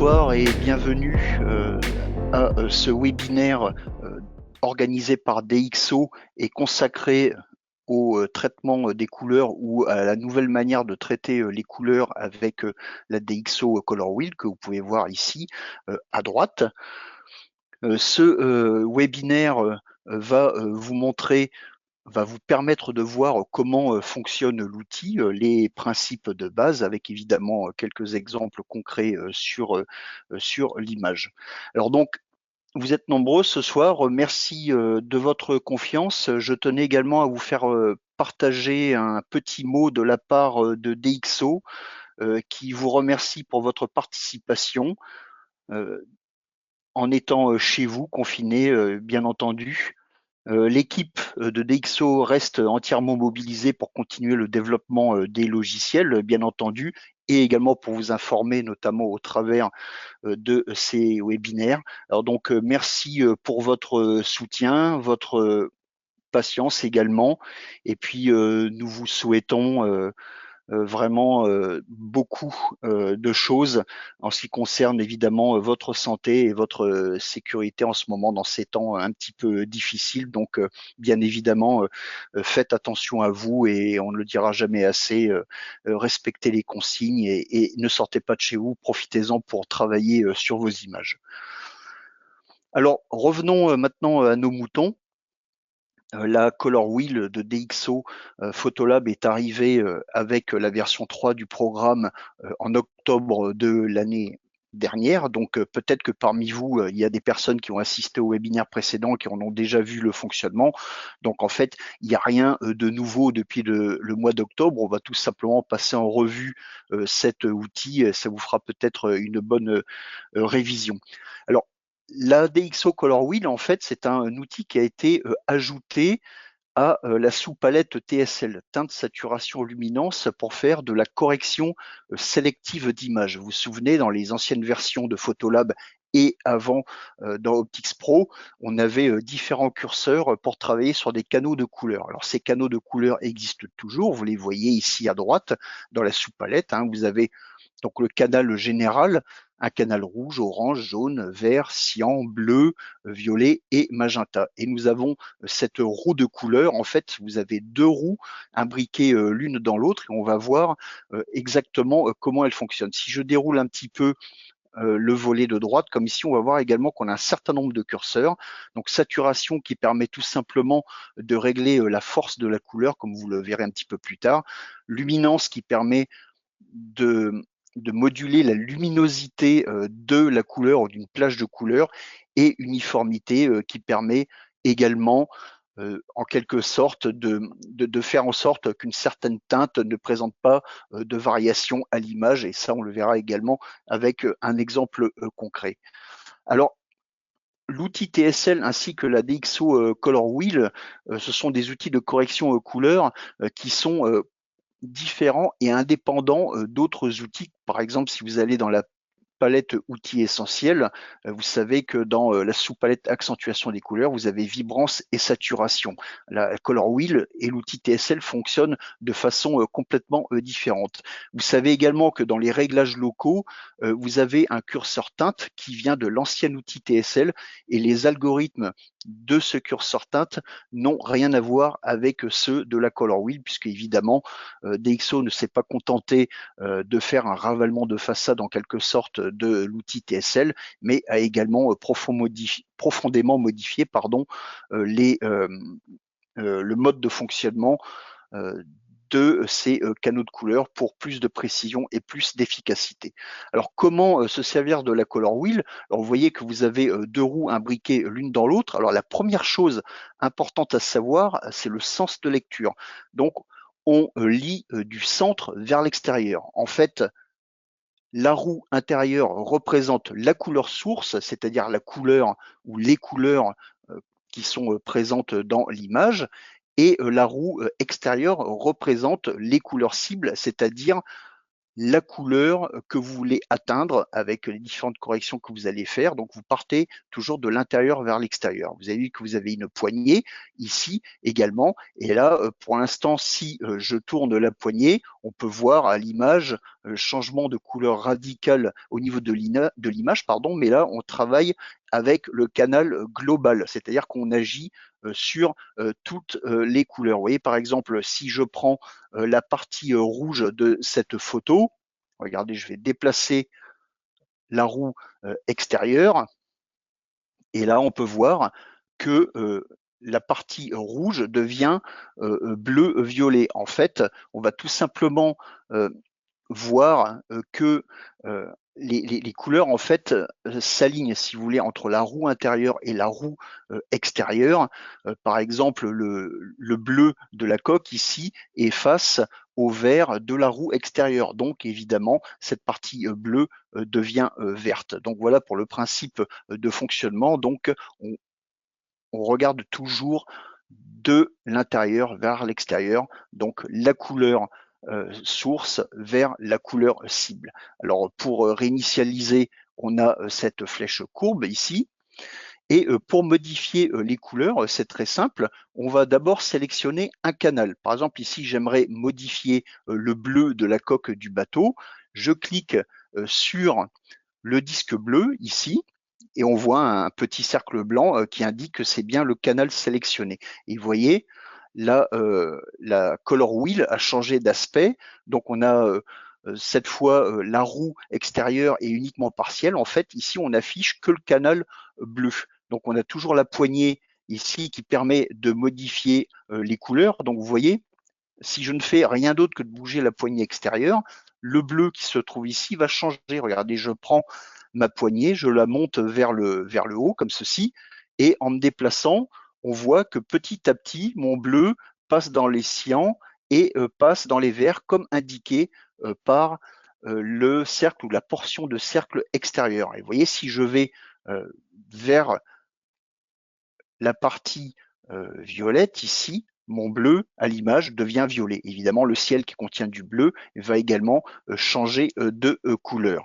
bonsoir et bienvenue à ce webinaire organisé par DxO et consacré au traitement des couleurs ou à la nouvelle manière de traiter les couleurs avec la DxO Color Wheel que vous pouvez voir ici à droite. Ce webinaire va vous permettre de voir comment fonctionne l'outil, les principes de base, avec évidemment quelques exemples concrets sur l'image. Alors donc, vous êtes nombreux ce soir, merci de votre confiance. Je tenais également à vous faire partager un petit mot de la part de DxO qui vous remercie pour votre participation en étant chez vous, confinés, bien entendu. L'équipe de DxO reste entièrement mobilisée pour continuer le développement des logiciels, bien entendu, et également pour vous informer, notamment au travers de ces webinaires. Alors donc, merci pour votre soutien, votre patience également, et puis nous vous souhaitons vraiment beaucoup de choses en ce qui concerne évidemment votre santé et votre sécurité en ce moment dans ces temps un petit peu difficiles. Donc, bien évidemment, faites attention à vous et on ne le dira jamais assez, respectez les consignes et ne sortez pas de chez vous, profitez-en pour travailler sur vos images. Alors, revenons maintenant à nos moutons. La Color Wheel de DxO Photolab est arrivée avec la version 3 du programme en octobre de l'année dernière. Donc peut-être que parmi vous, il y a des personnes qui ont assisté au webinaire précédent qui en ont déjà vu le fonctionnement. Donc en fait, il n'y a rien de nouveau depuis le mois d'octobre. On va tout simplement passer en revue cet outil. Ça vous fera peut-être une bonne révision. Alors, la DxO Color Wheel, en fait, c'est un outil qui a été ajouté à la sous-palette TSL, teinte, saturation, luminance, pour faire de la correction sélective d'images. Vous vous souvenez, dans les anciennes versions de Photolab et avant dans Optics Pro, on avait différents curseurs pour travailler sur des canaux de couleurs. Alors ces canaux de couleurs existent toujours, vous les voyez ici à droite dans la sous-palette. Vous avez donc le canal général, un canal rouge, orange, jaune, vert, cyan, bleu, violet et magenta. Et nous avons cette roue de couleurs. En fait, vous avez deux roues imbriquées l'une dans l'autre et on va voir exactement comment elles fonctionnent. Si je déroule un petit peu le volet de droite, comme ici, on va voir également qu'on a un certain nombre de curseurs. Donc saturation qui permet tout simplement de régler la force de la couleur, comme vous le verrez un petit peu plus tard. Luminance qui permet de moduler la luminosité de la couleur ou d'une plage de couleur, et uniformité qui permet également en quelque sorte de faire en sorte qu'une certaine teinte ne présente pas de variation à l'image, et ça on le verra également avec un exemple concret. Alors, l'outil TSL ainsi que la DxO Color Wheel, ce sont des outils de correction couleur qui sont différents et indépendants d'autres outils. Par exemple, si vous allez dans la palette outils essentiels, vous savez que dans la sous-palette accentuation des couleurs, vous avez vibrance et saturation. La Color Wheel et l'outil TSL fonctionnent de façon complètement différente. Vous savez également que dans les réglages locaux, vous avez un curseur teinte qui vient de l'ancien outil TSL, et les algorithmes de ce curseur teinte n'ont rien à voir avec ceux de la Color Wheel, puisque évidemment DxO ne s'est pas contenté de faire un ravalement de façade en quelque sorte de l'outil TSL, mais a également profondément modifié le mode de fonctionnement de ces canaux de couleurs pour plus de précision et plus d'efficacité. Alors comment se servir de la Color Wheel? Alors vous voyez que vous avez deux roues imbriquées l'une dans l'autre. Alors la première chose importante à savoir, c'est le sens de lecture. Donc on lit du centre vers l'extérieur. En fait, la roue intérieure représente la couleur source, c'est-à-dire la couleur ou les couleurs qui sont présentes dans l'image, et la roue extérieure représente les couleurs cibles, c'est-à-dire la couleur que vous voulez atteindre avec les différentes corrections que vous allez faire. Donc, vous partez toujours de l'intérieur vers l'extérieur. Vous avez vu que vous avez une poignée ici également. Et là, pour l'instant, si je tourne la poignée, on peut voir à l'image changement de couleur radical au niveau de l'image, pardon. Mais là, on travaille avec le canal global, c'est-à-dire qu'on agit sur toutes les couleurs. Vous voyez, par exemple, si je prends la partie rouge de cette photo, regardez, je vais déplacer la roue extérieure, et là, on peut voir que la partie rouge devient bleu-violet. En fait, on va tout simplement voir que les couleurs en fait s'alignent, si vous voulez, entre la roue intérieure et la roue extérieure. Par exemple, le bleu de la coque ici est face au vert de la roue extérieure. Donc évidemment, cette partie bleue devient verte. Donc voilà pour le principe de fonctionnement. Donc on regarde toujours de l'intérieur vers l'extérieur, donc la couleur source vers la couleur cible. Alors pour réinitialiser, on a cette flèche courbe ici. Et pour modifier les couleurs, c'est très simple. On va d'abord sélectionner un canal. Par exemple, ici, j'aimerais modifier le bleu de la coque du bateau. Je clique sur le disque bleu ici, et on voit un petit cercle blanc qui indique que c'est bien le canal sélectionné. Et vous voyez, là, la color wheel a changé d'aspect. Donc, on a cette fois la roue extérieure est uniquement partielle. En fait, ici, on affiche que le canal bleu. Donc, on a toujours la poignée ici qui permet de modifier les couleurs. Donc, vous voyez, si je ne fais rien d'autre que de bouger la poignée extérieure, le bleu qui se trouve ici va changer. Regardez, je prends ma poignée, je la monte vers le haut, comme ceci, et en me déplaçant, on voit que petit à petit, mon bleu passe dans les cyans et passe dans les verts, comme indiqué par le cercle ou la portion de cercle extérieur. Et vous voyez, si je vais vers la partie violette ici, mon bleu à l'image devient violet. Évidemment, le ciel qui contient du bleu va également changer de couleur.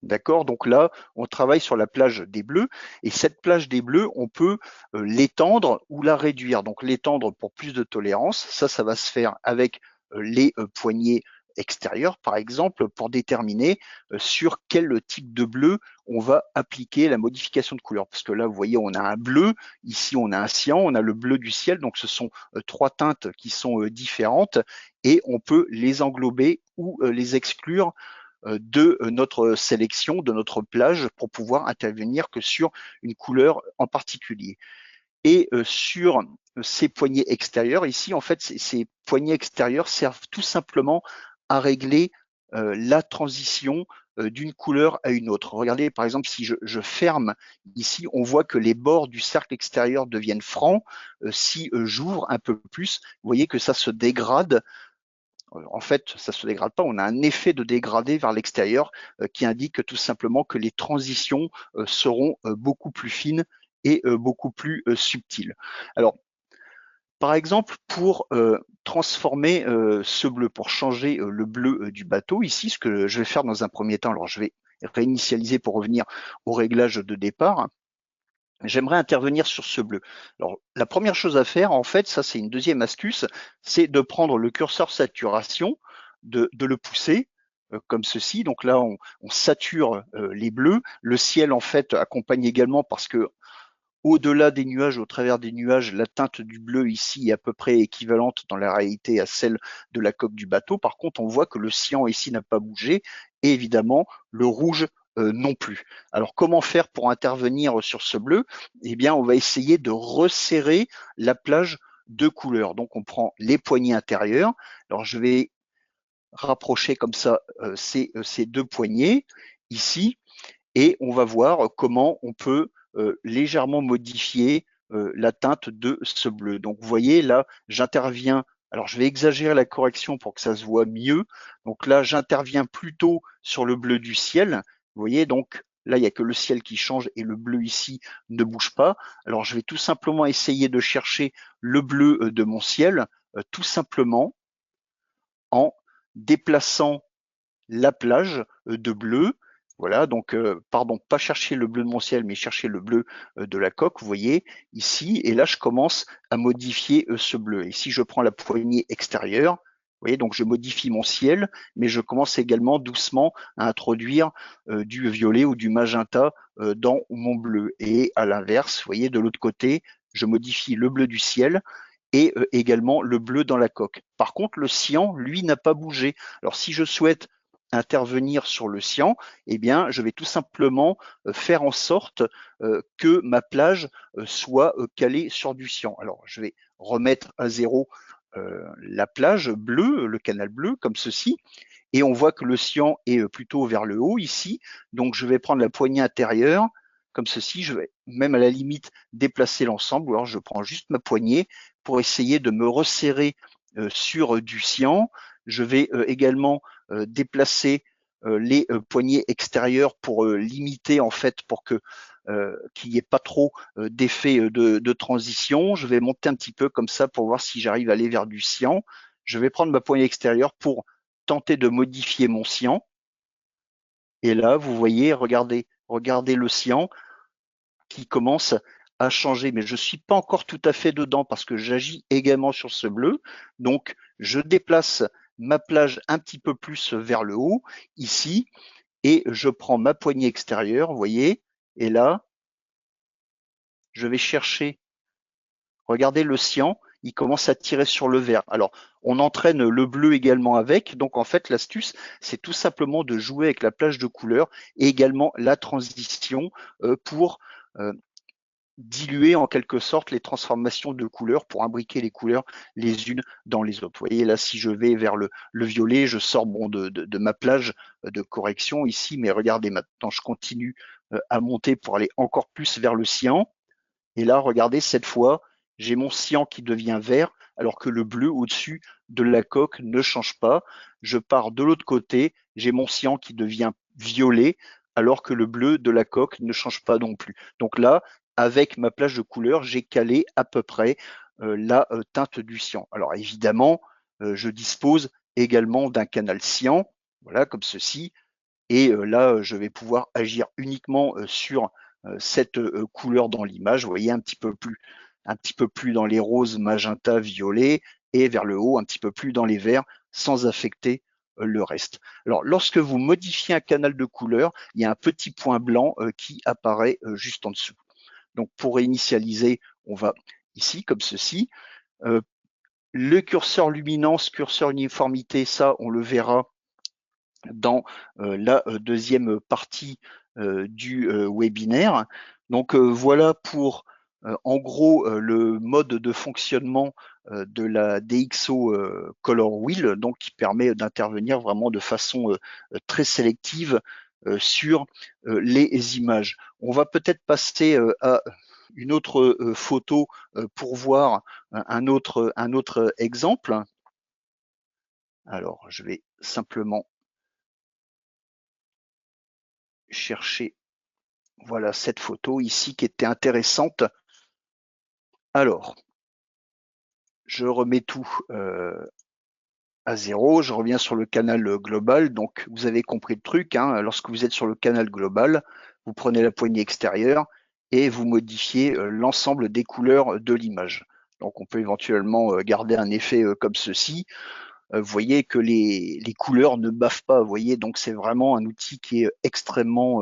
D'accord? Donc là, on travaille sur la plage des bleus et cette plage des bleus, on peut l'étendre ou la réduire. Donc l'étendre pour plus de tolérance, ça va se faire avec les poignées extérieures, par exemple, pour déterminer sur quel type de bleu on va appliquer la modification de couleur. Parce que là, vous voyez, on a un bleu, ici on a un cyan, on a le bleu du ciel, donc ce sont trois teintes qui sont différentes et on peut les englober ou les exclure de notre sélection, de notre plage, pour pouvoir intervenir que sur une couleur en particulier. Et sur ces poignées extérieures, ici, en fait, ces poignées extérieures servent tout simplement à régler la transition d'une couleur à une autre. Regardez, par exemple, si je ferme ici, on voit que les bords du cercle extérieur deviennent francs. Si j'ouvre un peu plus, vous voyez que ça se dégrade. En fait, ça ne se dégrade pas, on a un effet de dégradé vers l'extérieur qui indique tout simplement que les transitions seront beaucoup plus fines et beaucoup plus subtiles. Alors, par exemple, pour transformer ce bleu, pour changer le bleu du bateau, ici, ce que je vais faire dans un premier temps, alors je vais réinitialiser pour revenir au réglage de départ. J'aimerais intervenir sur ce bleu. Alors, la première chose à faire, en fait, ça c'est une deuxième astuce, c'est de prendre le curseur saturation, de le pousser comme ceci. Donc là, on sature les bleus. Le ciel, en fait, accompagne également parce que au-delà des nuages, au travers des nuages, la teinte du bleu ici est à peu près équivalente dans la réalité à celle de la coque du bateau. Par contre, on voit que le cyan ici n'a pas bougé et évidemment le rouge non plus. Alors comment faire pour intervenir sur ce bleu? Eh bien, on va essayer de resserrer la plage de couleurs. Donc on prend les poignées intérieures. Alors je vais rapprocher comme ça ces deux poignées ici et on va voir comment on peut légèrement modifier la teinte de ce bleu. Donc vous voyez là, j'interviens, alors je vais exagérer la correction pour que ça se voit mieux. Donc là, j'interviens plutôt sur le bleu du ciel. Vous voyez, donc là, il n'y a que le ciel qui change et le bleu ici ne bouge pas. Alors je vais tout simplement essayer de chercher le bleu de mon ciel, tout simplement en déplaçant la plage de bleu. Voilà, donc, pardon, pas chercher le bleu de mon ciel, mais chercher le bleu de la coque, vous voyez, ici. Et là, je commence à modifier ce bleu. Et si je prends la poignée extérieure, vous voyez, donc je modifie mon ciel, mais je commence également doucement à introduire du violet ou du magenta dans mon bleu. Et à l'inverse, vous voyez, de l'autre côté, je modifie le bleu du ciel et également le bleu dans la coque. Par contre, le cyan, lui, n'a pas bougé. Alors, si je souhaite intervenir sur le cyan, eh bien, je vais tout simplement faire en sorte que ma plage soit calée sur du cyan. Alors, je vais remettre à zéro la plage bleue, le canal bleu, comme ceci, et on voit que le cyan est plutôt vers le haut ici, donc je vais prendre la poignée intérieure, comme ceci, je vais même à la limite déplacer l'ensemble, ou alors je prends juste ma poignée pour essayer de me resserrer sur du cyan. Je vais également déplacer les poignées extérieures pour limiter en fait, pour que qu'il n'y ait pas trop d'effet de transition. Je vais monter un petit peu comme ça pour voir si j'arrive à aller vers du cyan. Je vais prendre ma poignée extérieure pour tenter de modifier mon cyan. Et là, vous voyez, regardez le cyan qui commence à changer, mais je ne suis pas encore tout à fait dedans parce que j'agis également sur ce bleu. Donc, je déplace ma plage un petit peu plus vers le haut, ici, et je prends ma poignée extérieure, vous voyez, et là, je vais chercher, regardez le cyan, il commence à tirer sur le vert. Alors, on entraîne le bleu également avec, donc en fait, l'astuce, c'est tout simplement de jouer avec la plage de couleurs et également la transition pour diluer en quelque sorte les transformations de couleurs pour imbriquer les couleurs les unes dans les autres. Vous voyez là, si je vais vers le violet, je sors bon, de ma plage de correction ici, mais regardez maintenant, je continue à monter pour aller encore plus vers le cyan. Et là, regardez, cette fois, j'ai mon cyan qui devient vert, alors que le bleu au-dessus de la coque ne change pas. Je pars de l'autre côté, j'ai mon cyan qui devient violet, alors que le bleu de la coque ne change pas non plus. Donc là, avec ma plage de couleurs, j'ai calé à peu près la teinte du cyan. Alors évidemment, je dispose également d'un canal cyan, voilà, comme ceci, et là, je vais pouvoir agir uniquement sur cette couleur dans l'image. Vous voyez, un petit peu plus dans les roses, magenta, violet, et vers le haut, un petit peu plus dans les verts, sans affecter le reste. Alors, lorsque vous modifiez un canal de couleur, il y a un petit point blanc qui apparaît juste en dessous. Donc, pour réinitialiser, on va ici, comme ceci. Le curseur luminance, curseur uniformité, ça, on le verra dans la deuxième partie du webinaire. Donc voilà pour en gros le mode de fonctionnement de la DxO Color Wheel, donc qui permet d'intervenir vraiment de façon très sélective sur les images. On va peut-être passer à une autre photo pour voir un autre exemple. Alors, je vais simplement chercher, voilà, cette photo ici qui était intéressante. Alors, je remets tout à zéro, je reviens sur le canal global. Donc, vous avez compris le truc, hein, lorsque vous êtes sur le canal global, vous prenez la poignée extérieure et vous modifiez l'ensemble des couleurs de l'image. Donc, on peut éventuellement garder un effet comme ceci. Vous voyez que les couleurs ne baffent pas, vous voyez, donc c'est vraiment un outil qui est extrêmement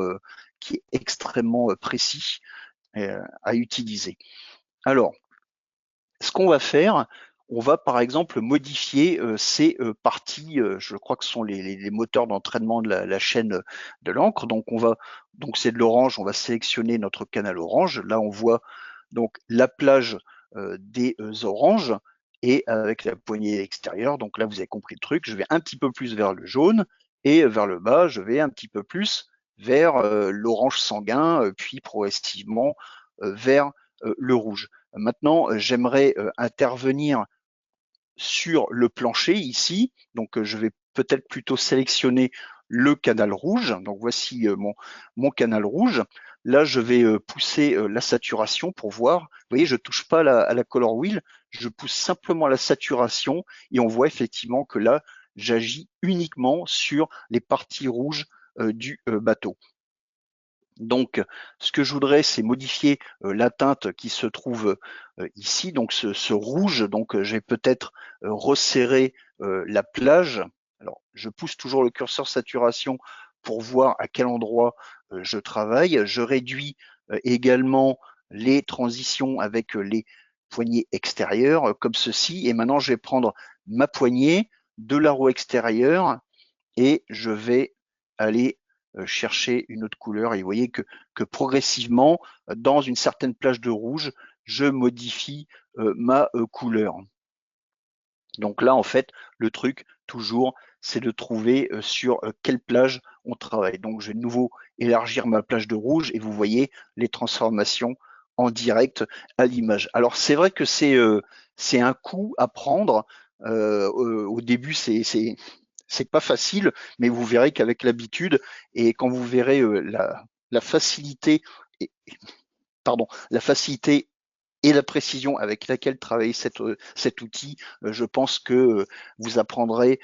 précis à utiliser. Alors, ce qu'on va faire, on va par exemple modifier ces parties, je crois que ce sont les moteurs d'entraînement de la chaîne de l'encre. Donc c'est de l'orange, on va sélectionner notre canal orange. Là, on voit donc la plage des oranges et avec la poignée extérieure. Donc là, vous avez compris le truc. Je vais un petit peu plus vers le jaune et vers le bas, je vais un petit peu plus vers l'orange sanguin, puis progressivement vers le rouge. Maintenant, j'aimerais intervenir sur le plancher ici. Donc, je vais peut-être plutôt sélectionner le canal rouge. Donc, voici mon canal rouge. Là, je vais pousser la saturation pour voir. Vous voyez, je ne touche pas à la color wheel. Je pousse simplement la saturation et on voit effectivement que là, j'agis uniquement sur les parties rouges du bateau. Donc, ce que je voudrais, c'est modifier la teinte qui se trouve ici, donc ce rouge. Donc, j'ai peut-être resserré la plage. Alors, je pousse toujours le curseur saturation pour voir à quel endroit je travaille. Je réduis également les transitions avec les poignées extérieures, comme ceci. Et maintenant, je vais prendre ma poignée de la roue extérieure et je vais aller chercher une autre couleur. Et vous voyez que progressivement, dans une certaine plage de rouge, je modifie ma couleur. Donc là, en fait, le truc, toujours, c'est de trouver sur quelle plage on travaille. Donc, je vais de nouveau élargir ma plage de rouge et vous voyez les transformations en direct à l'image. Alors, c'est vrai que c'est un coup à prendre. Au début, c'est pas facile, mais vous verrez qu'avec l'habitude et quand vous verrez la facilité, et, pardon, la facilité et la précision avec laquelle travailler cet outil, je pense que vous apprendrez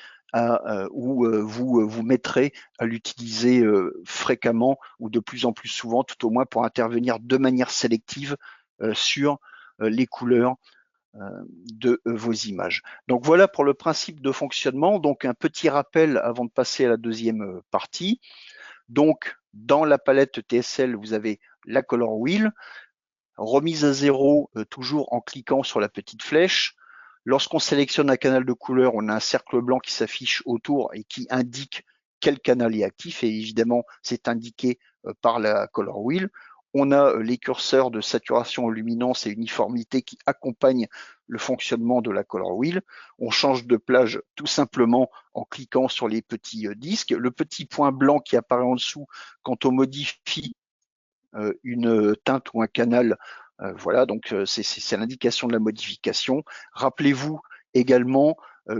ou vous mettrez à l'utiliser fréquemment ou de plus en plus souvent, tout au moins pour intervenir de manière sélective sur les couleurs de vos images. Donc voilà pour le principe de fonctionnement. Donc un petit rappel avant de passer à la deuxième partie. Donc dans la palette TSL, vous avez la color wheel, remise à zéro toujours en cliquant sur la petite flèche. Lorsqu'on sélectionne un canal de couleur, on a un cercle blanc qui s'affiche autour et qui indique quel canal est actif, et évidemment c'est indiqué par la color wheel. On a les curseurs de saturation, luminance et uniformité qui accompagnent le fonctionnement de la color wheel. On change de plage tout simplement en cliquant sur les petits disques. Le petit point blanc qui apparaît en dessous quand on modifie une teinte ou un canal, voilà, donc c'est l'indication de la modification. Rappelez-vous également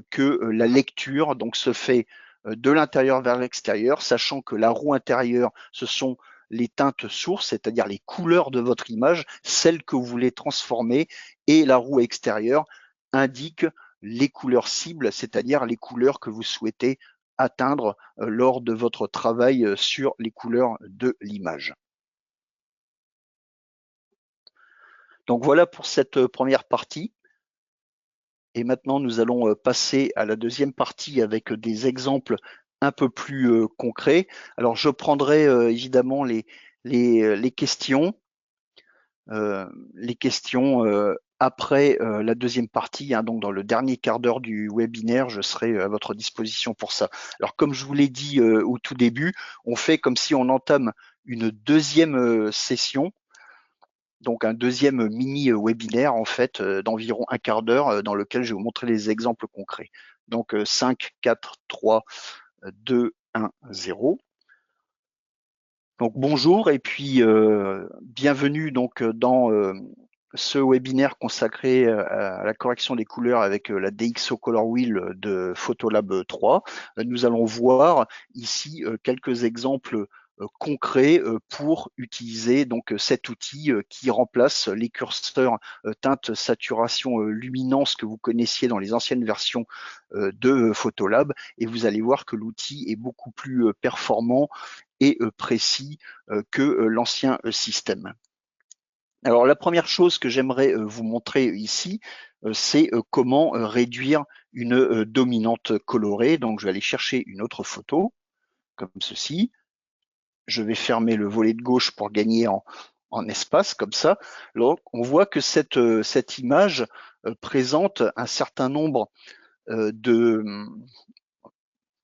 que la lecture donc se fait de l'intérieur vers l'extérieur, sachant que la roue intérieure, ce sont les teintes sources, c'est-à-dire les couleurs de votre image, celles que vous voulez transformer, et la roue extérieure indique les couleurs cibles, c'est-à-dire les couleurs que vous souhaitez atteindre lors de votre travail sur les couleurs de l'image. Donc voilà pour cette première partie. Et maintenant, nous allons passer à la deuxième partie avec des exemples un peu plus concrets. Alors, je prendrai évidemment les questions après la deuxième partie, hein, donc dans le dernier quart d'heure du webinaire, je serai à votre disposition pour ça. Alors, comme je vous l'ai dit au tout début, on fait comme si on entame une deuxième session, donc un deuxième mini-webinaire en fait d'environ un quart d'heure dans lequel je vais vous montrer les exemples concrets. Donc 5, 4, 3, 2, 1, 0. Donc bonjour et puis bienvenue donc dans ce webinaire consacré à la correction des couleurs avec la DxO Color Wheel de Photolab 3. Nous allons voir ici quelques exemples concrets pour utiliser donc cet outil qui remplace les curseurs teinte, saturation, luminance que vous connaissiez dans les anciennes versions de Photolab, et vous allez voir que l'outil est beaucoup plus performant et précis que l'ancien système. Alors la première chose que j'aimerais vous montrer ici, c'est comment réduire une dominante colorée. Donc je vais aller chercher une autre photo, comme ceci. Je vais fermer le volet de gauche pour gagner en espace, comme ça. Alors, on voit que cette image présente un certain nombre de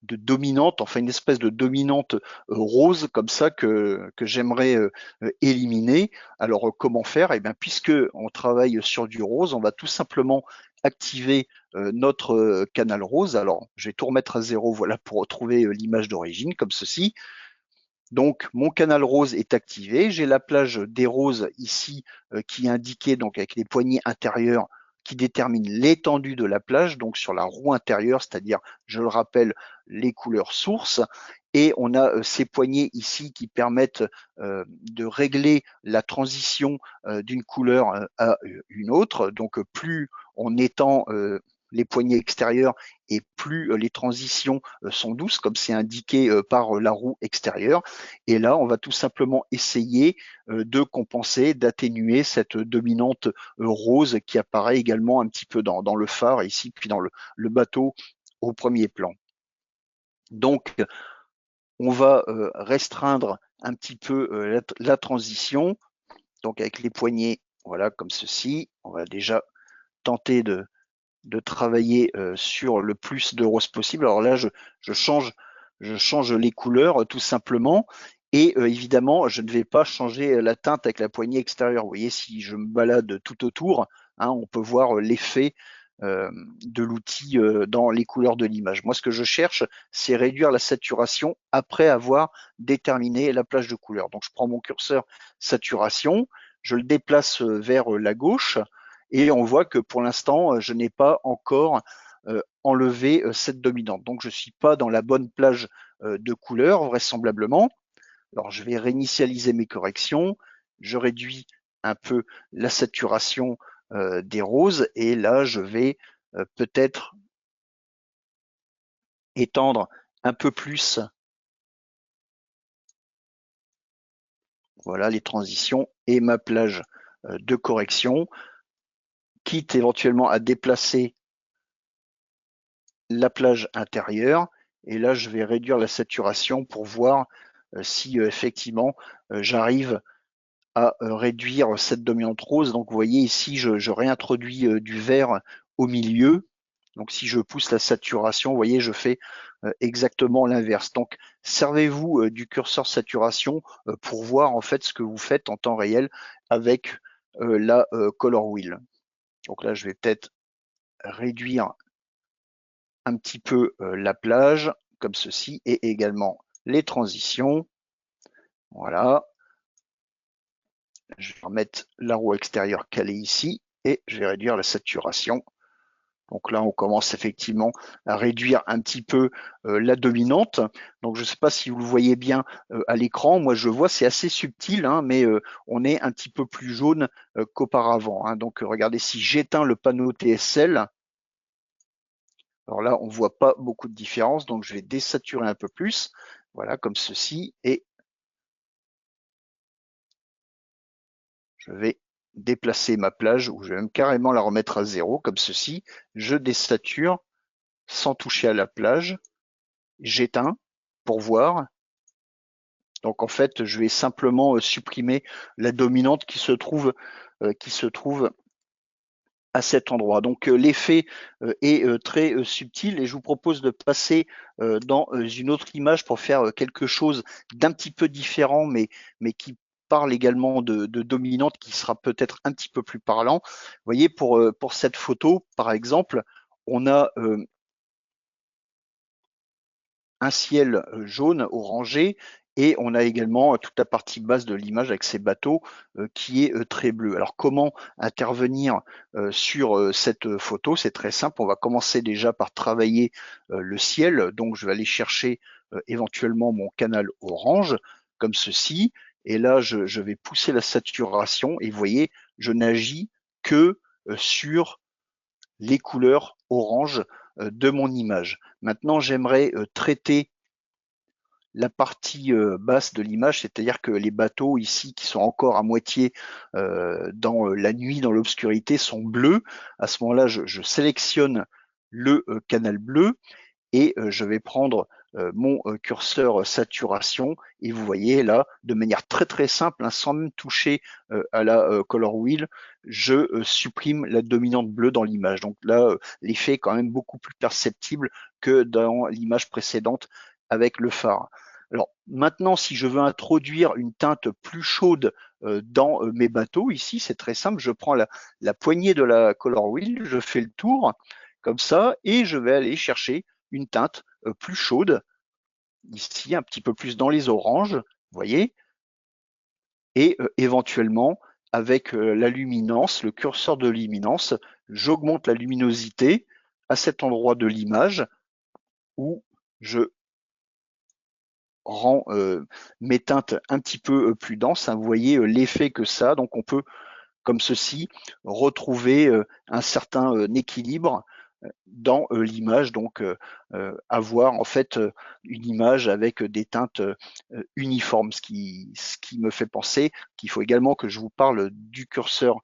dominante, enfin une espèce de dominante rose comme ça que j'aimerais éliminer. Alors comment faire? Eh bien, puisque on travaille sur du rose, on va tout simplement activer notre canal rose. Alors je vais tout remettre à zéro, voilà, pour retrouver l'image d'origine comme ceci. Donc mon canal rose est activé, j'ai la plage des roses ici qui est indiquée donc avec les poignées intérieures qui déterminent l'étendue de la plage, donc sur la roue intérieure, c'est-à-dire, je le rappelle, les couleurs sources. Et on a ces poignées ici qui permettent de régler la transition d'une couleur à une autre. Donc plus on étend les poignées extérieures et plus les transitions sont douces, comme c'est indiqué par la roue extérieure. Et là, on va tout simplement essayer de compenser, d'atténuer cette dominante rose qui apparaît également un petit peu dans le phare ici, puis dans le bateau au premier plan. Donc, on va restreindre un petit peu la transition. Donc, avec les poignées, voilà, comme ceci, on va déjà tenter de travailler sur le plus de rose possible. Alors là, je change les couleurs tout simplement. Et évidemment, je ne vais pas changer la teinte avec la poignée extérieure. Vous voyez, si je me balade tout autour, hein, on peut voir l'effet de l'outil dans les couleurs de l'image. Moi, ce que je cherche, c'est réduire la saturation après avoir déterminé la plage de couleurs. Donc, je prends mon curseur saturation, je le déplace vers la gauche, et on voit que pour l'instant, je n'ai pas encore enlevé cette dominante. Donc, je ne suis pas dans la bonne plage de couleurs, vraisemblablement. Alors, je vais réinitialiser mes corrections. Je réduis un peu la saturation des roses. Et là, je vais peut-être étendre un peu plus, voilà, les transitions et ma plage de correction, quitte éventuellement à déplacer la plage intérieure. Et là, je vais réduire la saturation pour voir si effectivement j'arrive à réduire cette dominante rose. Donc, vous voyez ici, je réintroduis du vert au milieu. Donc, si je pousse la saturation, vous voyez, je fais exactement l'inverse. Donc, servez-vous du curseur saturation pour voir en fait ce que vous faites en temps réel avec la Color Wheel. Donc là, je vais peut-être réduire un petit peu la plage, comme ceci, et également les transitions. Voilà. Je vais remettre la roue extérieure calée ici, et je vais réduire la saturation. Donc là, on commence effectivement à réduire un petit peu la dominante. Donc je ne sais pas si vous le voyez bien à l'écran. Moi, je vois, c'est assez subtil, hein, mais on est un petit peu plus jaune qu'auparavant. Hein. Donc regardez, si j'éteins le panneau TSL, alors là, on ne voit pas beaucoup de différence, donc je vais désaturer un peu plus, voilà, comme ceci, et je vais déplacer ma plage, ou je vais même carrément la remettre à 0, comme ceci. Je désature sans toucher à la plage, j'éteins pour voir. Donc en fait, je vais simplement supprimer la dominante qui se trouve à cet endroit. Donc l'effet est très subtil, et je vous propose de passer dans une autre image pour faire quelque chose d'un petit peu différent, mais qui parle également de dominante, qui sera peut-être un petit peu plus parlant. Vous voyez, pour cette photo, par exemple, on a un ciel jaune orangé, et on a également toute la partie basse de l'image avec ces bateaux qui est très bleu. Alors comment intervenir sur cette photo? C'est très simple, on va commencer déjà par travailler le ciel. Donc je vais aller chercher éventuellement mon canal orange, comme ceci, et là je vais pousser la saturation, et vous voyez, je n'agis que sur les couleurs orange de mon image. Maintenant, j'aimerais traiter la partie basse de l'image, c'est-à-dire que les bateaux ici qui sont encore à moitié dans la nuit, dans l'obscurité, sont bleus. À ce moment-là, je sélectionne le canal bleu, et je vais prendre mon curseur saturation, et vous voyez là, de manière très très simple, hein, sans même toucher à la color wheel, je supprime la dominante bleue dans l'image. Donc là, l'effet est quand même beaucoup plus perceptible que dans l'image précédente avec le phare. Alors maintenant, si je veux introduire une teinte plus chaude dans mes bateaux, ici c'est très simple, je prends la poignée de la color wheel, je fais le tour comme ça, et je vais aller chercher une teinte plus chaude, ici un petit peu plus dans les oranges, vous voyez, et éventuellement avec la luminance, le curseur de luminance, j'augmente la luminosité à cet endroit de l'image où je rends mes teintes un petit peu plus denses. Hein, vous voyez l'effet que ça, donc on peut, comme ceci, retrouver un certain équilibre dans l'image, donc avoir en fait une image avec des teintes uniformes, ce qui me fait penser qu'il faut également que je vous parle du curseur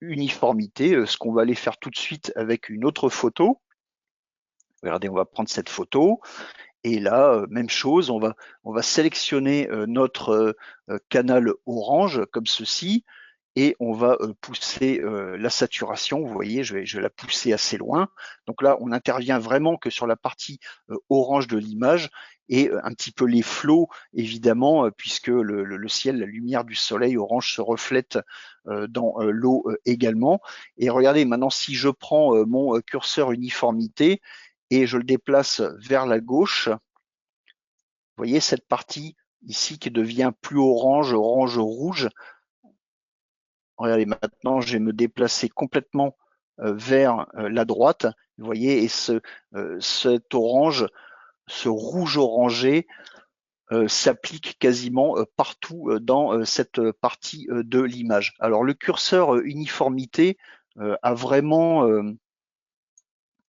uniformité, ce qu'on va aller faire tout de suite avec une autre photo. Regardez, on va prendre cette photo et là, même chose, on va sélectionner notre canal orange comme ceci et on va pousser la saturation. Vous voyez, je vais la pousser assez loin. Donc là, on intervient vraiment que sur la partie orange de l'image et un petit peu les flots, évidemment, puisque le ciel, la lumière du soleil orange se reflète dans l'eau également. Et regardez, maintenant, si je prends mon curseur uniformité et je le déplace vers la gauche, vous voyez cette partie ici qui devient plus orange, orange-rouge. Regardez, maintenant, je vais me déplacer complètement vers la droite. Vous voyez, et cet orange, ce rouge orangé, s'applique quasiment partout dans cette partie de l'image. Alors, le curseur uniformité a vraiment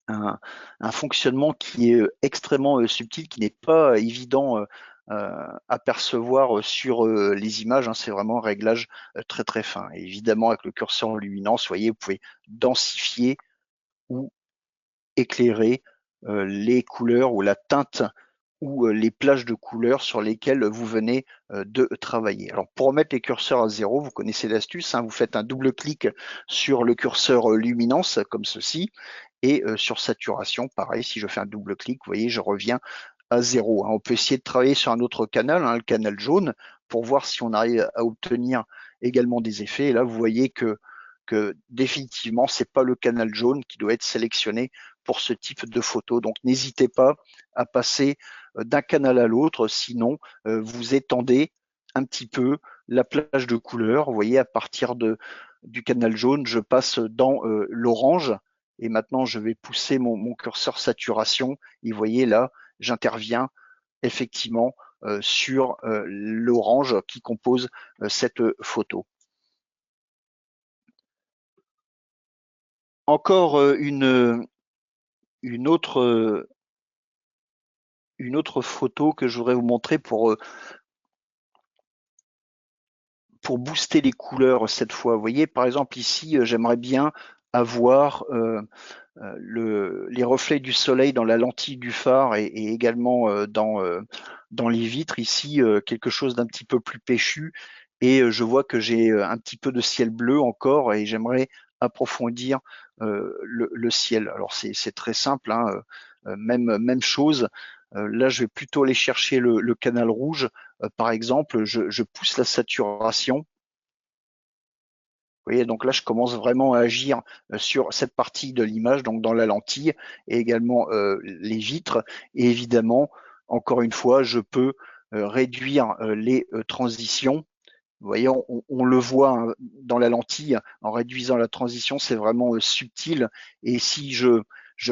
un fonctionnement qui est extrêmement subtil, qui n'est pas évident à percevoir sur les images. Hein. C'est vraiment un réglage très très fin. Et évidemment, avec le curseur en luminance, vous voyez, vous pouvez densifier ou éclairer les couleurs ou la teinte ou les plages de couleurs sur lesquelles vous venez de travailler. Alors pour remettre les curseurs à zéro, vous connaissez l'astuce, hein, vous faites un double clic sur le curseur luminance comme ceci et sur saturation, pareil, si je fais un double clic, vous voyez, je reviens à zéro. Hein. On peut essayer de travailler sur un autre canal, hein, le canal jaune, pour voir si on arrive à obtenir également des effets. Et là, vous voyez que définitivement, c'est pas le canal jaune qui doit être sélectionné pour ce type de photo. Donc, n'hésitez pas à passer d'un canal à l'autre, sinon vous étendez un petit peu la plage de couleurs. Vous voyez, à partir du canal jaune, je passe dans l'orange et maintenant je vais pousser mon curseur saturation. Et vous voyez là, j'interviens effectivement sur l'orange qui compose cette photo. Encore une autre photo que je voudrais vous montrer pour booster les couleurs cette fois. Vous voyez, par exemple ici, j'aimerais bien avoir les reflets du soleil dans la lentille du phare et également dans les vitres ici, quelque chose d'un petit peu plus péchu. Et je vois que j'ai un petit peu de ciel bleu encore et j'aimerais approfondir le ciel. Alors c'est très simple, hein, même chose. Là, je vais plutôt aller chercher le canal rouge. Par exemple, je pousse la saturation. Vous voyez, donc là, je commence vraiment à agir sur cette partie de l'image, donc dans la lentille et également les vitres. Et évidemment, encore une fois, je peux réduire les transitions. Vous voyez, on le voit hein, dans la lentille, en réduisant la transition, c'est vraiment subtil. Et si je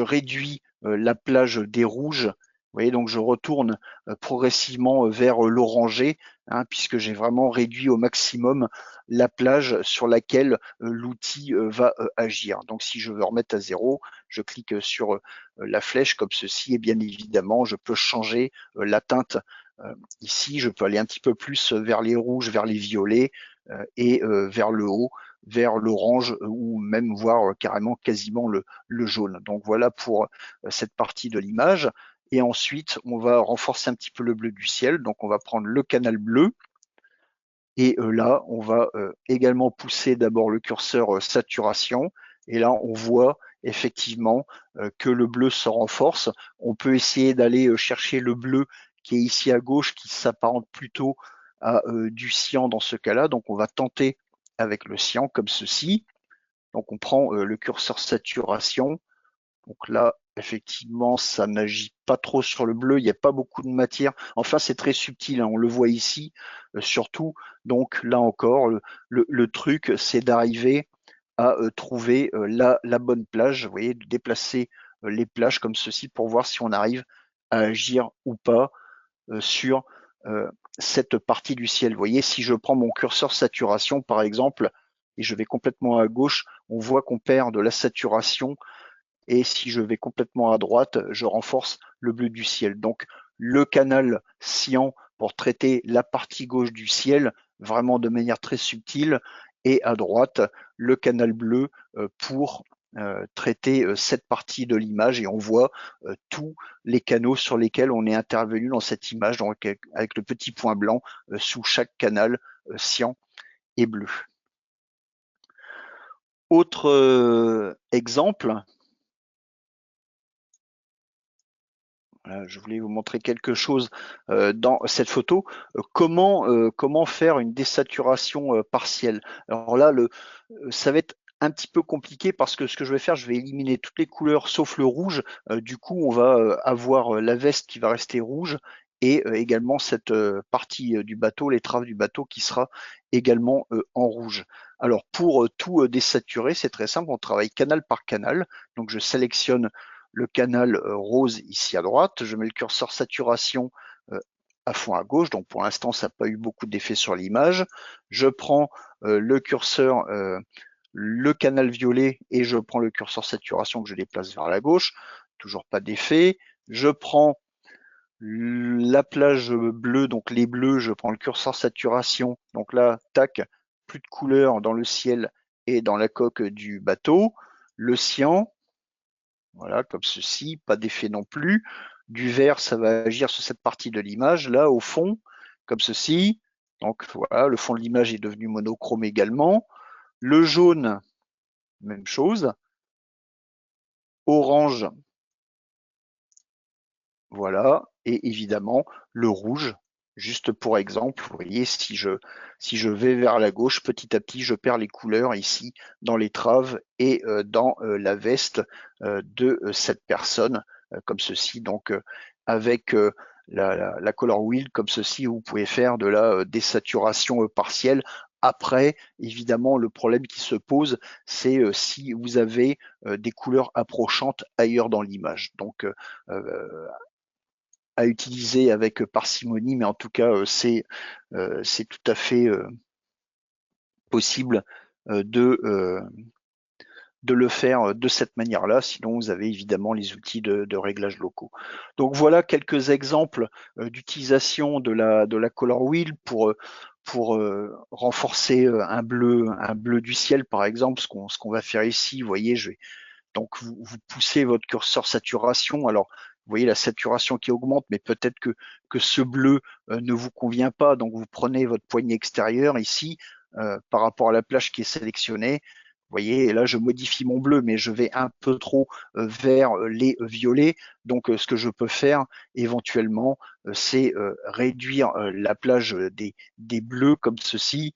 réduis la plage des rouges, vous voyez, donc je retourne progressivement vers l'orangé, hein, puisque j'ai vraiment réduit au maximum la plage sur laquelle l'outil va agir. Donc si je veux remettre à zéro, je clique sur la flèche comme ceci, et bien évidemment, je peux changer la teinte. Ici, je peux aller un petit peu plus vers les rouges, vers les violets et vers le haut, vers l'orange ou même voir carrément quasiment le jaune. Donc voilà pour cette partie de l'image. Et ensuite, on va renforcer un petit peu le bleu du ciel. Donc on va prendre le canal bleu. Et là, on va également pousser d'abord le curseur saturation. Et là, on voit effectivement que le bleu se renforce. On peut essayer d'aller chercher le bleu qui est ici à gauche, qui s'apparente plutôt à du cyan dans ce cas-là. Donc, on va tenter avec le cyan comme ceci. Donc, on prend le curseur saturation. Donc là, effectivement, ça n'agit pas trop sur le bleu, il n'y a pas beaucoup de matière. Enfin, c'est très subtil, hein, on le voit ici, surtout. Donc là encore, le truc, c'est d'arriver à trouver la bonne plage, vous voyez, de déplacer les plages comme ceci pour voir si on arrive à agir ou pas sur cette partie du ciel. Vous voyez, si je prends mon curseur saturation, par exemple, et je vais complètement à gauche, on voit qu'on perd de la saturation et si je vais complètement à droite, je renforce le bleu du ciel. Donc le canal cyan pour traiter la partie gauche du ciel, vraiment de manière très subtile, et à droite, le canal bleu pour traiter cette partie de l'image, et on voit tous les canaux sur lesquels on est intervenu dans cette image, donc avec le petit point blanc sous chaque canal cyan et bleu. Autre exemple, je voulais vous montrer quelque chose dans cette photo. Comment faire une désaturation partielle? Alors là, ça va être un petit peu compliqué parce que ce que je vais faire, je vais éliminer toutes les couleurs sauf le rouge. Du coup, on va avoir la veste qui va rester rouge et également cette partie du bateau, l'étrave du bateau qui sera également en rouge. Alors pour tout désaturer, c'est très simple, on travaille canal par canal. Donc je sélectionne le canal rose ici à droite, je mets le curseur saturation à fond à gauche, donc pour l'instant ça n'a pas eu beaucoup d'effet sur l'image. Je prends le curseur, le canal violet, et je prends le curseur saturation que je déplace vers la gauche, toujours pas d'effet. Je prends la plage bleue, donc les bleus, je prends le curseur saturation, donc là, tac, plus de couleur dans le ciel et dans la coque du bateau. Le cyan, voilà, comme ceci, pas d'effet non plus. Du vert, ça va agir sur cette partie de l'image. Là, au fond, comme ceci. Donc voilà, le fond de l'image est devenu monochrome également. Le jaune, même chose. Orange, voilà. Et évidemment, le rouge, juste pour exemple, vous voyez, si je vais vers la gauche, petit à petit, je perds les couleurs ici dans l'étrave et dans la veste de cette personne, comme ceci. Donc, avec la color wheel, comme ceci, vous pouvez faire de la désaturation partielle. Après, évidemment, le problème qui se pose, c'est si vous avez des couleurs approchantes ailleurs dans l'image. Donc, à utiliser avec parcimonie, mais en tout cas, c'est tout à fait possible de le faire de cette manière-là, sinon vous avez évidemment les outils de réglage locaux. Donc voilà quelques exemples d'utilisation de la color wheel pour renforcer un bleu du ciel, par exemple. Ce qu'on va faire ici, vous voyez, donc vous poussez votre curseur saturation. Alors vous voyez la saturation qui augmente, mais peut-être que ce bleu ne vous convient pas. Donc vous prenez votre poignée extérieure ici par rapport à la plage qui est sélectionnée. Vous voyez, et là je modifie mon bleu, mais je vais un peu trop vers les violets. Donc ce que je peux faire éventuellement, c'est réduire la plage des bleus comme ceci,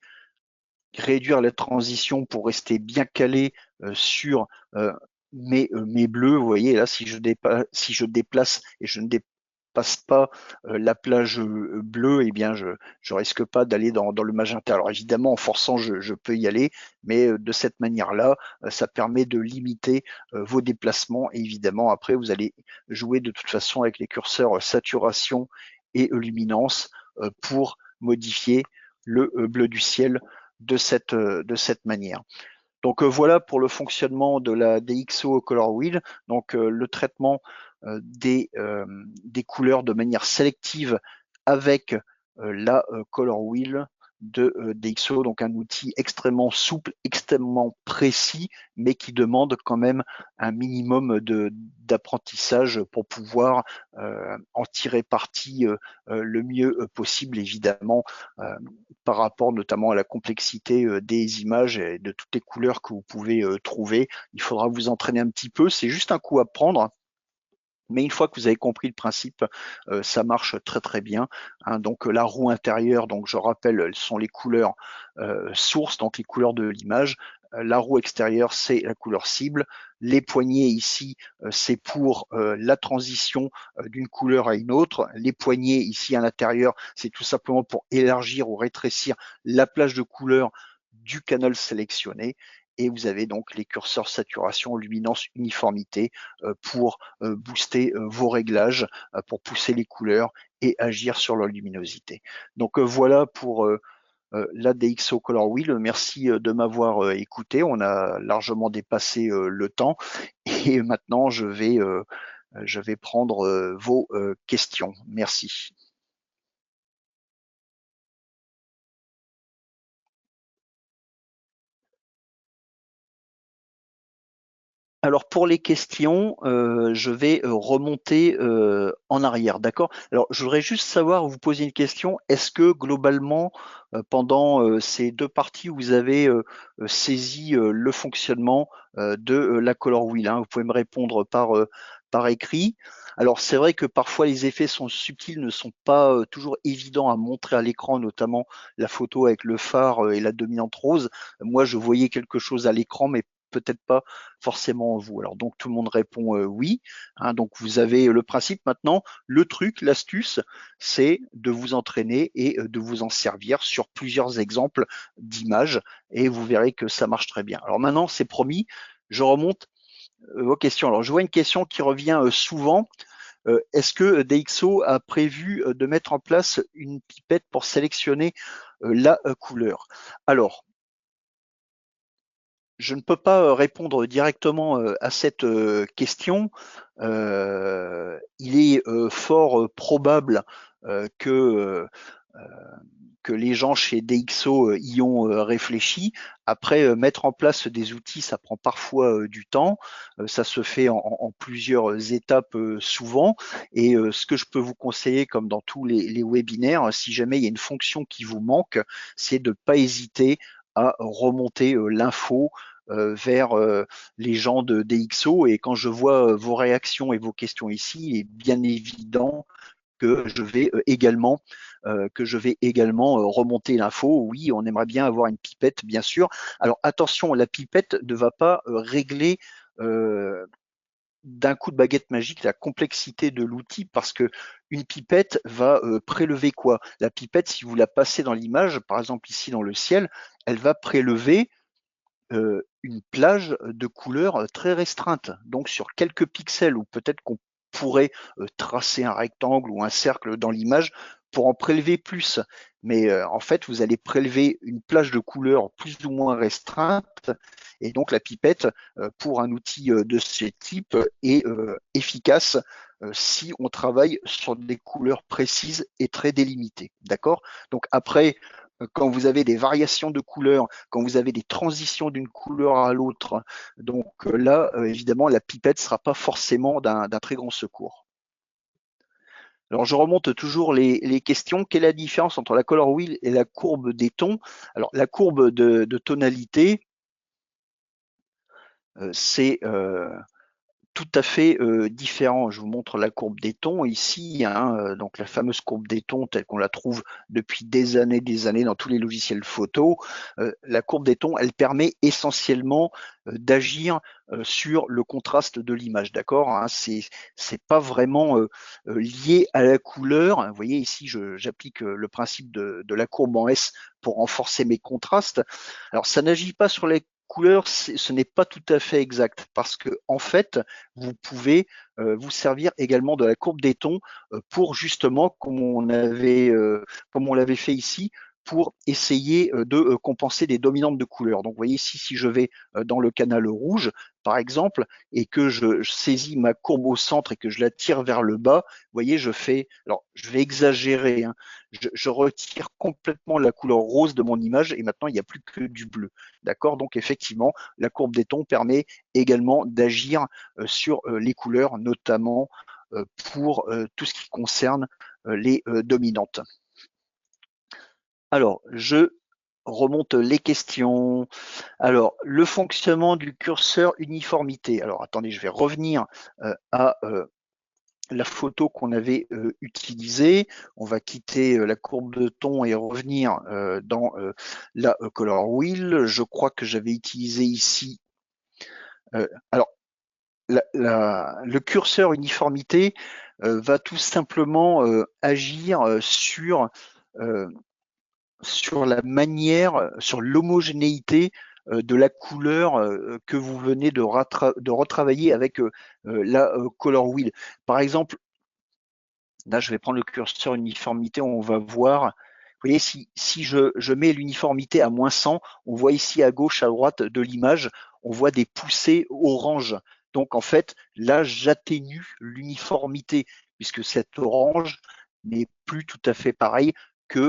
réduire la transition pour rester bien calé sur mes bleus. Vous voyez là, si je déplace et je ne dépasse pas la plage bleue, eh bien je risque pas d'aller dans le magenta. Alors évidemment, en forçant, je peux y aller, mais de cette manière-là, ça permet de limiter vos déplacements. Et évidemment, après, vous allez jouer de toute façon avec les curseurs saturation et luminance pour modifier le bleu du ciel de cette manière. Donc voilà pour le fonctionnement de la DxO Color Wheel, donc le traitement des couleurs de manière sélective avec la Color Wheel de DxO, donc un outil extrêmement souple, extrêmement précis, mais qui demande quand même un minimum d'apprentissage pour pouvoir en tirer parti le mieux possible, évidemment, par rapport notamment à la complexité des images et de toutes les couleurs que vous pouvez trouver. Il faudra vous entraîner un petit peu, c'est juste un coup à prendre. Mais une fois que vous avez compris le principe, ça marche très très bien. Hein. Donc la roue intérieure, donc je rappelle, elles sont les couleurs sources, donc les couleurs de l'image. La roue extérieure, c'est la couleur cible. Les poignées ici, c'est pour la transition d'une couleur à une autre. Les poignées ici à l'intérieur, c'est tout simplement pour élargir ou rétrécir la plage de couleurs du canal sélectionné. Et vous avez donc les curseurs saturation, luminance, uniformité pour booster vos réglages, pour pousser les couleurs et agir sur leur luminosité. Donc voilà pour la DxO Color Wheel. Merci de m'avoir écouté. On a largement dépassé le temps et maintenant je vais prendre vos questions. Merci. Alors pour les questions, je vais remonter en arrière, d'accord? Alors je voudrais juste savoir, vous poser une question, est-ce que globalement, pendant ces deux parties, vous avez saisi le fonctionnement de la Color Wheel, hein? Vous pouvez me répondre par écrit. Alors c'est vrai que parfois les effets sont subtils, ne sont pas toujours évidents à montrer à l'écran, notamment la photo avec le phare et la dominante rose. Moi je voyais quelque chose à l'écran, mais peut-être pas forcément vous. Alors donc tout le monde répond oui, hein, donc vous avez le principe maintenant. Le truc, l'astuce, c'est de vous entraîner et de vous en servir sur plusieurs exemples d'images et vous verrez que ça marche très bien. Alors maintenant, c'est promis, je remonte aux questions. Alors je vois une question qui revient souvent. Est-ce que DxO a prévu de mettre en place une pipette pour sélectionner la couleur? Alors, je ne peux pas répondre directement à cette question. Il est fort probable que les gens chez DxO y ont réfléchi. Après, mettre en place des outils, ça prend parfois du temps. Ça se fait en plusieurs étapes souvent. Et ce que je peux vous conseiller, comme dans tous les webinaires, si jamais il y a une fonction qui vous manque, c'est de ne pas hésiter à remonter l'info vers les gens de DxO. Et quand je vois vos réactions et vos questions ici, il est bien évident que je vais également remonter l'info. Oui, on aimerait bien avoir une pipette, bien sûr. Alors attention, la pipette ne va pas régler d'un coup de baguette magique la complexité de l'outil parce que une pipette va prélever quoi? La pipette, si vous la passez dans l'image, par exemple ici dans le ciel, elle va prélever une plage de couleurs très restreinte, donc sur quelques pixels, ou peut-être qu'on pourrait tracer un rectangle ou un cercle dans l'image pour en prélever plus. Mais en fait, vous allez prélever une plage de couleurs plus ou moins restreinte, et donc la pipette, pour un outil de ce type, est efficace si on travaille sur des couleurs précises et très délimitées. D'accord? Donc après, quand vous avez des variations de couleurs, quand vous avez des transitions d'une couleur à l'autre. Donc là, évidemment, la pipette ne sera pas forcément d'un très grand secours. Alors je remonte toujours les questions. Quelle est la différence entre la color wheel et la courbe des tons? Alors la courbe de tonalité, c'est tout à fait différent. Je vous montre la courbe des tons ici, hein, donc la fameuse courbe des tons telle qu'on la trouve depuis des années dans tous les logiciels photo. La courbe des tons, elle permet essentiellement d'agir sur le contraste de l'image, d'accord, hein, c'est pas vraiment lié à la couleur. Vous voyez ici, j'applique le principe de la courbe en S pour renforcer mes contrastes. Alors ça n'agit pas sur les couleurs, ce n'est pas tout à fait exact parce que en fait, vous pouvez vous servir également de la courbe des tons pour justement, comme on l'avait fait ici, pour essayer de compenser des dominantes de couleurs. Donc vous voyez ici, si je vais dans le canal rouge, par exemple, et que je saisis ma courbe au centre et que je la tire vers le bas, vous voyez, alors je vais exagérer, hein, je retire complètement la couleur rose de mon image et maintenant il n'y a plus que du bleu. D'accord? Donc effectivement, la courbe des tons permet également d'agir sur les couleurs, notamment pour tout ce qui concerne les dominantes. Alors, je remonte les questions. Alors, le fonctionnement du curseur uniformité. Alors, attendez, je vais revenir à la photo qu'on avait utilisée. On va quitter la courbe de ton et revenir dans la color wheel. Je crois que j'avais utilisé ici. Alors, le curseur uniformité va tout simplement agir sur la manière, sur l'homogénéité de la couleur que vous venez de retravailler avec la color wheel. Par exemple, là, je vais prendre le curseur uniformité, on va voir. voyez, si je mets l'uniformité à -100, on voit ici à gauche, à droite de l'image, on voit des poussées orange. Donc en fait, là, j'atténue l'uniformité, puisque cet orange n'est plus tout à fait pareil que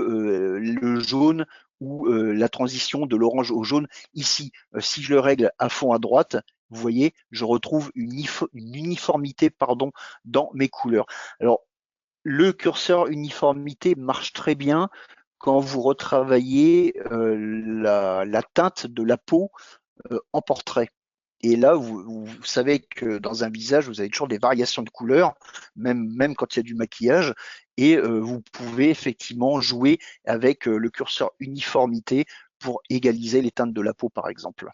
le jaune ou la transition de l'orange au jaune. Ici, si je le règle à fond à droite, vous voyez, je retrouve une uniformité pardon, dans mes couleurs. Alors, le curseur uniformité marche très bien quand vous retravaillez la teinte de la peau en portrait. Et là, vous savez que dans un visage, vous avez toujours des variations de couleurs, même quand il y a du maquillage, et vous pouvez effectivement jouer avec le curseur uniformité pour égaliser les teintes de la peau, par exemple.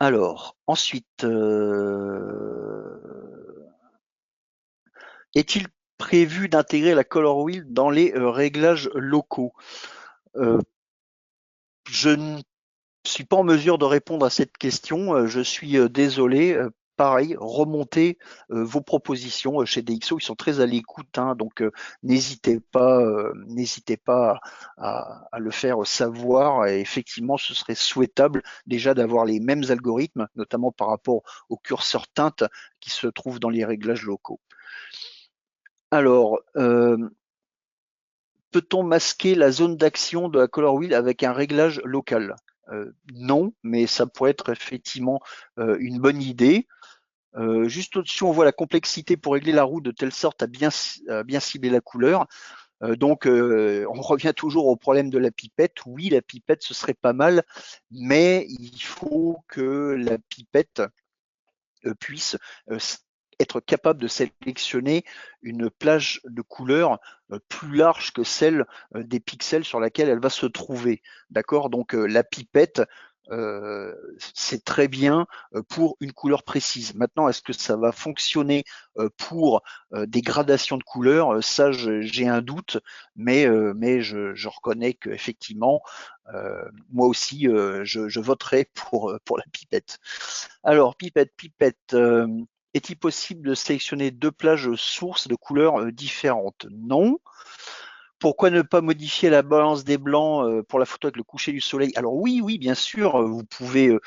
Alors, ensuite, est-il prévu d'intégrer la color wheel dans les réglages locaux? Je ne suis pas en mesure de répondre à cette question. Je suis désolé. Pareil, remontez vos propositions chez DxO. Ils sont très à l'écoute, hein, donc n'hésitez pas à le faire savoir. Et effectivement, ce serait souhaitable déjà d'avoir les mêmes algorithmes, notamment par rapport au curseur teinte qui se trouve dans les réglages locaux. Alors, peut-on masquer la zone d'action de la color wheel avec un réglage local? Non, mais ça pourrait être effectivement une bonne idée. Juste au-dessus, on voit la complexité pour régler la roue de telle sorte à bien cibler la couleur. Donc, on revient toujours au problème de la pipette. Oui, la pipette, ce serait pas mal, mais il faut que la pipette puisse être capable de sélectionner une plage de couleurs plus large que celle des pixels sur laquelle elle va se trouver. D'accord? Donc la pipette, c'est très bien pour une couleur précise. Maintenant, est-ce que ça va fonctionner pour des gradations de couleurs? Ça, j'ai un doute, mais je reconnais qu'effectivement, moi aussi, je voterai pour la pipette. Alors, pipette, est-il possible de sélectionner deux plages sources de couleurs différentes? Non. Pourquoi ne pas modifier la balance des blancs pour la photo avec le coucher du soleil? Alors oui, oui, bien sûr, vous pouvez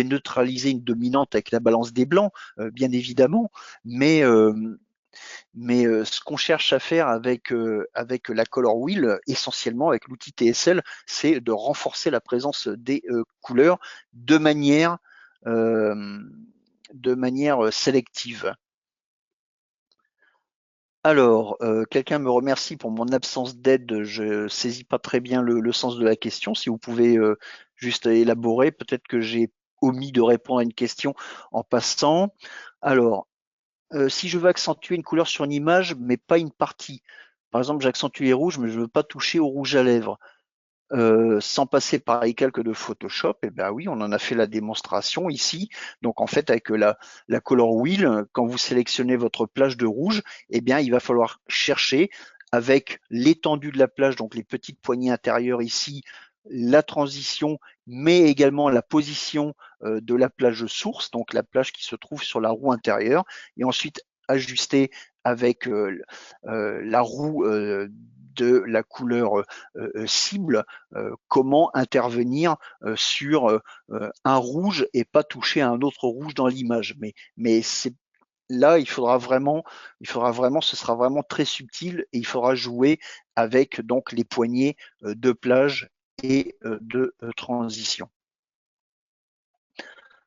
neutraliser une dominante avec la balance des blancs, bien évidemment, mais ce qu'on cherche à faire avec la color wheel, essentiellement avec l'outil TSL, c'est de renforcer la présence des couleurs de manière, euh, sélective. Alors, quelqu'un me remercie pour mon absence d'aide. Je saisis pas très bien le sens de la question. Si vous pouvez juste élaborer, peut-être que j'ai omis de répondre à une question en passant. Alors, si je veux accentuer une couleur sur une image, mais pas une partie. Par exemple, j'accentue les rouges, mais je ne veux pas toucher au rouge à lèvres. Sans passer par les calques de Photoshop, et ben oui, on en a fait la démonstration ici. Donc en fait, avec la color wheel, quand vous sélectionnez votre plage de rouge, eh bien il va falloir chercher avec l'étendue de la plage, donc les petites poignées intérieures ici, la transition, mais également la position de la plage source, donc la plage qui se trouve sur la roue intérieure, et ensuite ajuster avec la roue de la couleur cible, comment intervenir sur un rouge et pas toucher à un autre rouge dans l'image. Mais c'est là, ce sera vraiment très subtil et il faudra jouer avec donc les poignées de plage et de transition.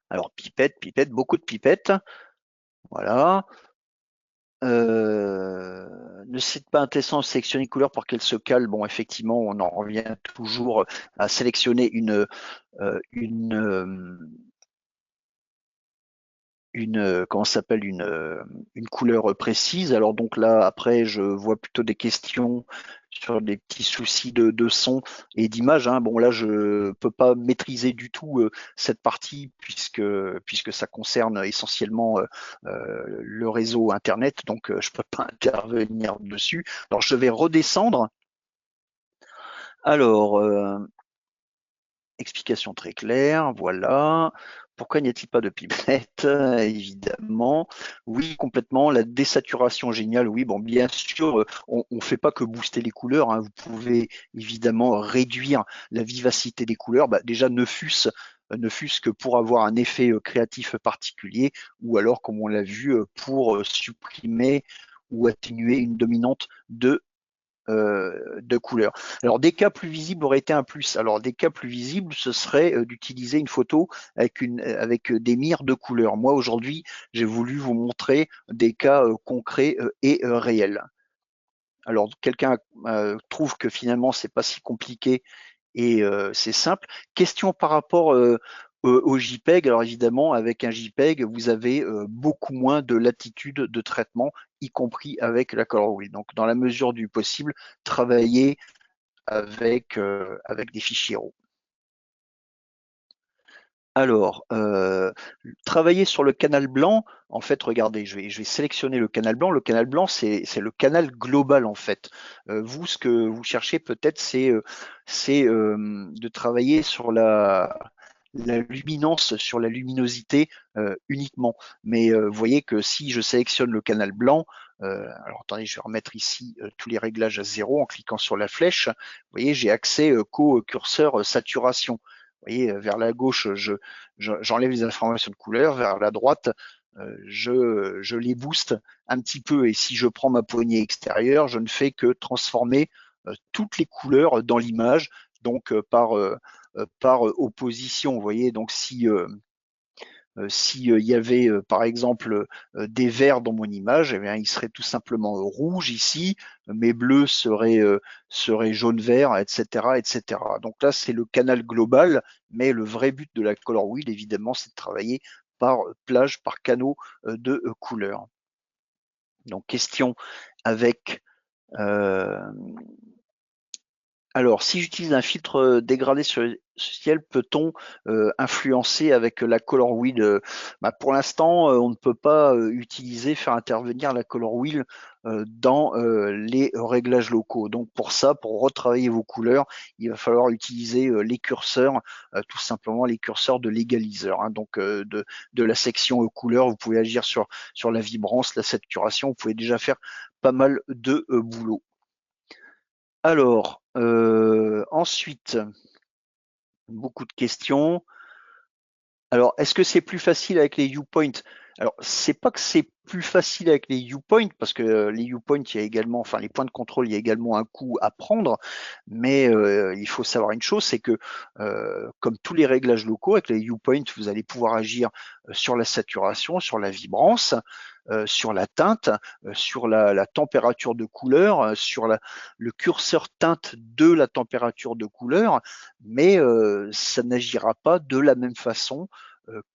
Alors pipette, beaucoup de pipettes. Voilà. Ne c'est pas intéressant de sélectionner une couleur pour qu'elle se cale. Bon, effectivement, on en revient toujours à sélectionner comment s'appelle une couleur précise. Alors donc là, après, je vois plutôt des questions sur des petits soucis de son et d'image. Hein. Bon là, je peux pas maîtriser du tout cette partie puisque ça concerne essentiellement le réseau Internet, donc je peux pas intervenir dessus. Alors je vais redescendre. Alors, explication très claire, voilà. pourquoi n'y a-t-il pas de pipette? Évidemment, oui, complètement. La désaturation géniale, oui, bon, bien sûr, on ne fait pas que booster les couleurs, hein. Vous pouvez évidemment réduire la vivacité des couleurs. Bah, déjà, ne fût-ce que pour avoir un effet créatif particulier, ou alors, comme on l'a vu, pour supprimer ou atténuer une dominante de couleurs. Alors des cas plus visibles auraient été un plus. Alors des cas plus visibles, ce serait d'utiliser une photo avec des mires de couleurs. Moi aujourd'hui, j'ai voulu vous montrer des cas concrets et réels. Alors quelqu'un trouve que finalement c'est pas si compliqué et c'est simple. Question par rapport au JPEG. Alors évidemment, avec un JPEG, vous avez beaucoup moins de latitude de traitement, y compris avec la color wheel. Donc, dans la mesure du possible, travailler avec des fichiers RAW. Alors, travailler sur le canal blanc, en fait, regardez, je vais sélectionner le canal blanc. Le canal blanc, c'est le canal global, en fait. Vous, ce que vous cherchez peut-être, c'est de travailler sur la luminance, sur la luminosité uniquement. Mais vous voyez que si je sélectionne le canal blanc, alors attendez, je vais remettre ici tous les réglages à 0 en cliquant sur la flèche. Vous voyez, j'ai accès qu'au curseur saturation. Vous voyez, vers la gauche, j'enlève les informations de couleur, vers la droite, je les booste un petit peu. Et si je prends ma poignée extérieure, je ne fais que transformer toutes les couleurs dans l'image, donc par opposition. Vous voyez, donc si il y avait par exemple des verts dans mon image, eh bien, il serait tout simplement rouge ici, mes bleus seraient jaune-vert, etc., etc. Donc là, c'est le canal global, mais le vrai but de la color wheel, évidemment, c'est de travailler par plage, par canaux de couleurs. Donc question avec alors, si j'utilise un filtre dégradé sur le ciel, peut-on influencer avec la color wheel? Bah, pour l'instant, on ne peut pas faire intervenir la color wheel dans les réglages locaux. Donc pour ça, pour retravailler vos couleurs, il va falloir utiliser les curseurs, tout simplement les curseurs de l'égaliseur. Hein. Donc de la section couleurs, vous pouvez agir sur la vibrance, la saturation, vous pouvez déjà faire pas mal de boulot. Alors, ensuite, beaucoup de questions. Alors, est-ce que c'est plus facile avec les viewpoints? Alors, c'est pas que c'est plus facile avec les viewpoints, parce que les viewpoints, il y a également, enfin les points de contrôle, il y a également un coût à prendre, mais il faut savoir une chose, c'est que comme tous les réglages locaux, avec les viewpoints, vous allez pouvoir agir sur la saturation, sur la vibrance, sur la teinte, sur la température de couleur, sur le curseur teinte de la température de couleur, mais ça n'agira pas de la même façon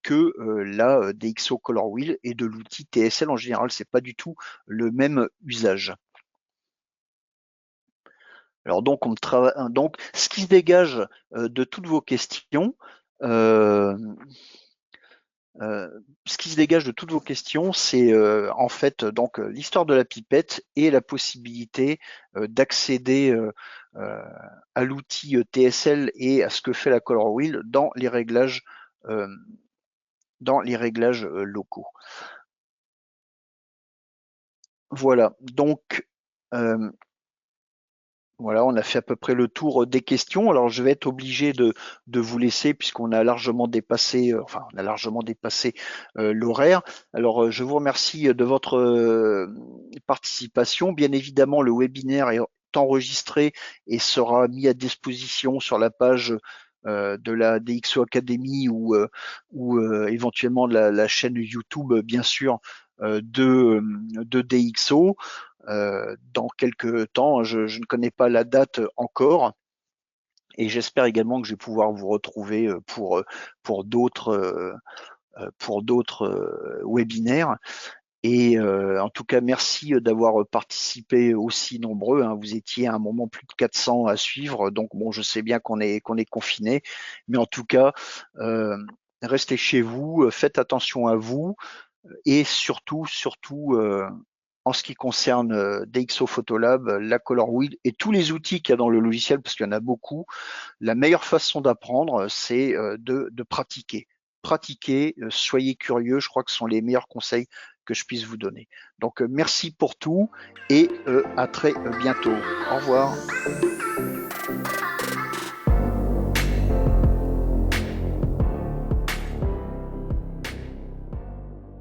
que la DxO Color Wheel et de l'outil TSL en général. C'est pas du tout le même usage. Alors donc, donc ce qui se dégage de toutes vos questions, c'est en fait donc l'histoire de la pipette et la possibilité d'accéder à l'outil TSL et à ce que fait la Color Wheel dans les réglages locaux. Voilà, donc voilà, on a fait à peu près le tour des questions. Alors, je vais être obligé de vous laisser puisqu'on a largement dépassé, l'horaire. Alors, je vous remercie de votre participation. Bien évidemment, le webinaire est enregistré et sera mis à disposition sur la page de la DxO Academy ou éventuellement de la chaîne YouTube, bien sûr, de DxO. Dans quelques temps. Je ne connais pas la date encore. Et j'espère également que je vais pouvoir vous retrouver pour d'autres webinaires. Et en tout cas, merci d'avoir participé aussi nombreux. Hein. Vous étiez à un moment plus de 400 à suivre. Donc bon, je sais bien qu'on est confiné, mais en tout cas, restez chez vous, faites attention à vous et surtout, en ce qui concerne DxO Photolab, la Color Wheel et tous les outils qu'il y a dans le logiciel, parce qu'il y en a beaucoup, la meilleure façon d'apprendre, c'est de pratiquer. pratiquez, soyez curieux. Je crois que ce sont les meilleurs conseils que je puisse vous donner. Donc, merci pour tout et à très bientôt. Au revoir.